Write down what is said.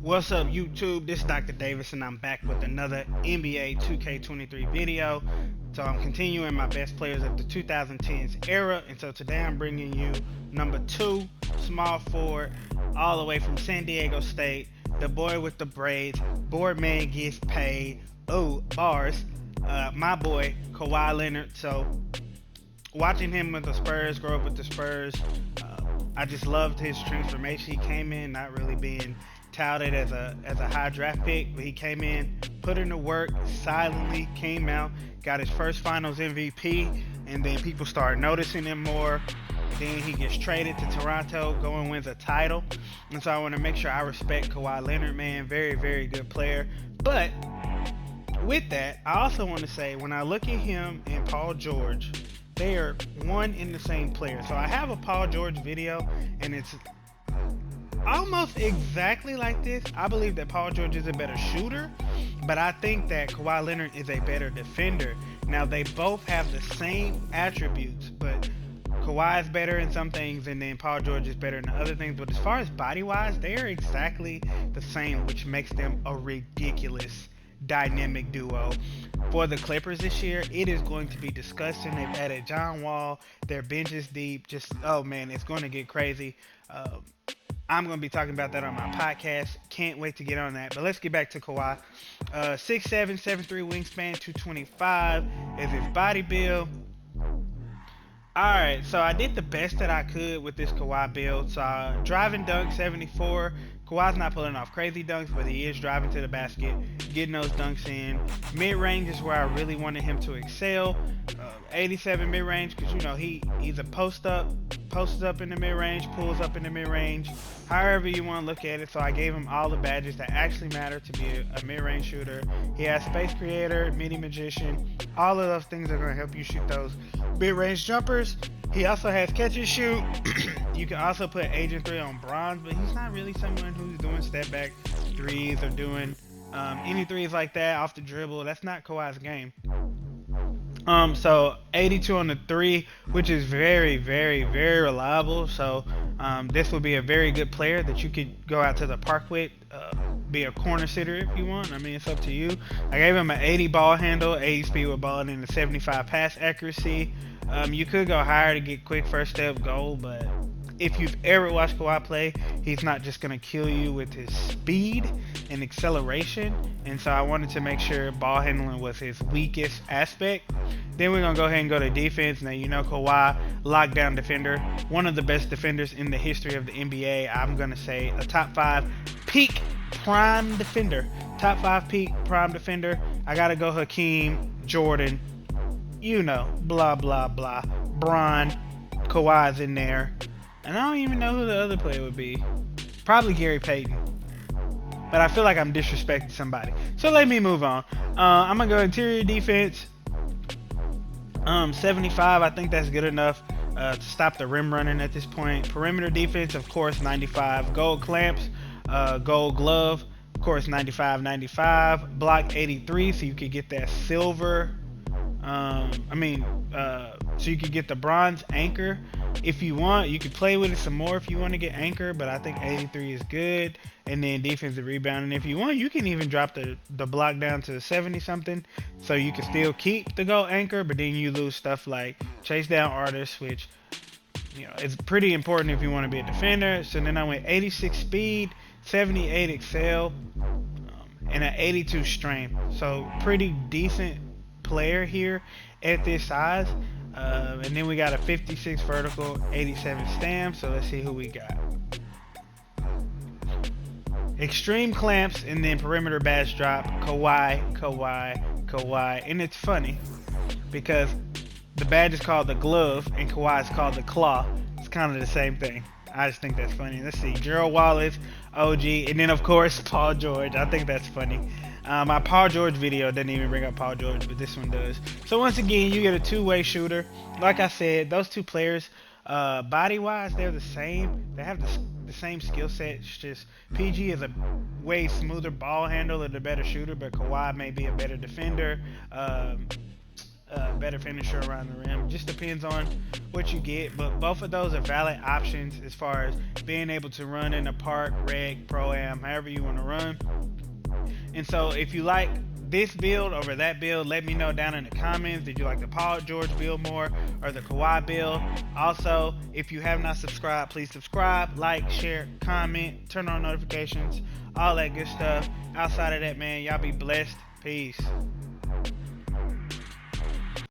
What's up, YouTube? This is Dr. Davis, and I'm back with another NBA 2K23 video. So I'm continuing my best players of the 2010s era, and so today I'm bringing you number 2, small forward, all the way from San Diego State, the boy with the braids, board man gets paid, oh, bars, my boy, Kawhi Leonard. So watching him with the Spurs, grow up with the Spurs, I just loved his transformation. He came in not really being touted as a high draft pick, but he came in, put in the work, silently came out, got his first Finals MVP, and then people started noticing him more. Then he gets traded to Toronto, go and wins a title. And so I want to make sure I respect Kawhi Leonard, man. Very, very good player. But with that, I also want to say when I look at him and Paul George, they are one in the same player. So I have a Paul George video, and it's almost exactly like this. I believe that Paul George is a better shooter, but I think that Kawhi Leonard is a better defender. Now, they both have the same attributes, but Kawhi is better in some things, and then Paul George is better in other things. But as far as body-wise, they are exactly the same, which makes them a ridiculous dynamic duo. For the Clippers this year, it is going to be disgusting. They've added John Wall. Their bench is deep. Just, oh man, it's going to get crazy. I'm going to be talking about that on my podcast. Can't wait to get on that. But let's get back to Kawhi. 6'7", 7'3" wingspan, 225 is his body build. Alright, so I did the best that I could with this Kawhi build. So driving dunk 74. Kawhi's not pulling off crazy dunks, but he is driving to the basket, getting those dunks in. Mid-range is where I really wanted him to excel. 87 mid-range, because you know he's a posts up in the mid-range, pulls up in the mid-range, however you want to look at it. So I gave him all the badges that actually matter to be a mid-range shooter. He has space creator, midi magician. All of those things are going to help you shoot those mid-range jumpers. He also has catch and shoot. You can also put Agent 3 on bronze, but he's not really someone who's doing step back threes or doing any threes like that off the dribble. That's not Kawhi's game. So 82 on the 3, which is very, very, very reliable. So this will be a very good player that you could go out to the park with, be a corner sitter if you want. I mean, it's up to you. I gave him an 80 ball handle, 80 speed with ball, and a 75 pass accuracy. You could go higher to get quick first step goal, but if you've ever watched Kawhi play, he's not just going to kill you with his speed and acceleration. And so I wanted to make sure ball handling was his weakest aspect. Then we're going to go ahead and go to defense. Now, you know Kawhi, lockdown defender, one of the best defenders in the history of the NBA. I'm going to say a top 5 peak prime defender. Top 5 peak prime defender. I got to go Hakeem, Jordan, you know, blah, blah, blah. Bron, Kawhi's in there. And I don't even know who the other player would be. Probably Gary Payton. But I feel like I'm disrespecting somebody. So let me move on. I'm going to go interior defense. 75, I think that's good enough to stop the rim running at this point. Perimeter defense, of course, 95. Gold clamps, gold glove, of course, 95, 95. Block 83, so you could get that silver. So you could get the bronze anchor if you want. You could play with it some more if you want to get anchor, but I think 83 is good. And then defensive rebound, and if you want, you can even drop the block down to 70 something, so you can still keep the gold anchor, but then you lose stuff like chase down artists, which you know is pretty important if you want to be a defender. So then I went 86 speed, 78 excel, and an 82 strength. So pretty decent player here at this size. And then we got a 56 vertical, 87 stamp. So let's see who we got. Extreme clamps, and then perimeter badge drop. Kawhi, Kawhi, Kawhi. And it's funny because the badge is called the glove and Kawhi is called the claw. It's kind of the same thing. I just think that's funny. Let's see. Gerald Wallace, OG, and then of course Paul George. I think that's funny. My Paul George video doesn't even bring up Paul George, but this one does. So once again, you get a two-way shooter. Like I said, those two players, body-wise, they're the same. They have the same skill set. It's just PG is a way smoother ball handler and a better shooter, but Kawhi may be a better defender. better finisher around the rim. Just depends on what you get, but both of those are valid options as far as being able to run in a park, rec, pro-am, however you want to run. And so if you like this build over that build, let me know down in the comments. Did you like the Paul George build more or the Kawhi build? Also, if you have not subscribed, please subscribe, like, share, comment, turn on notifications, all that good stuff. Outside of that, man, y'all be blessed. Peace.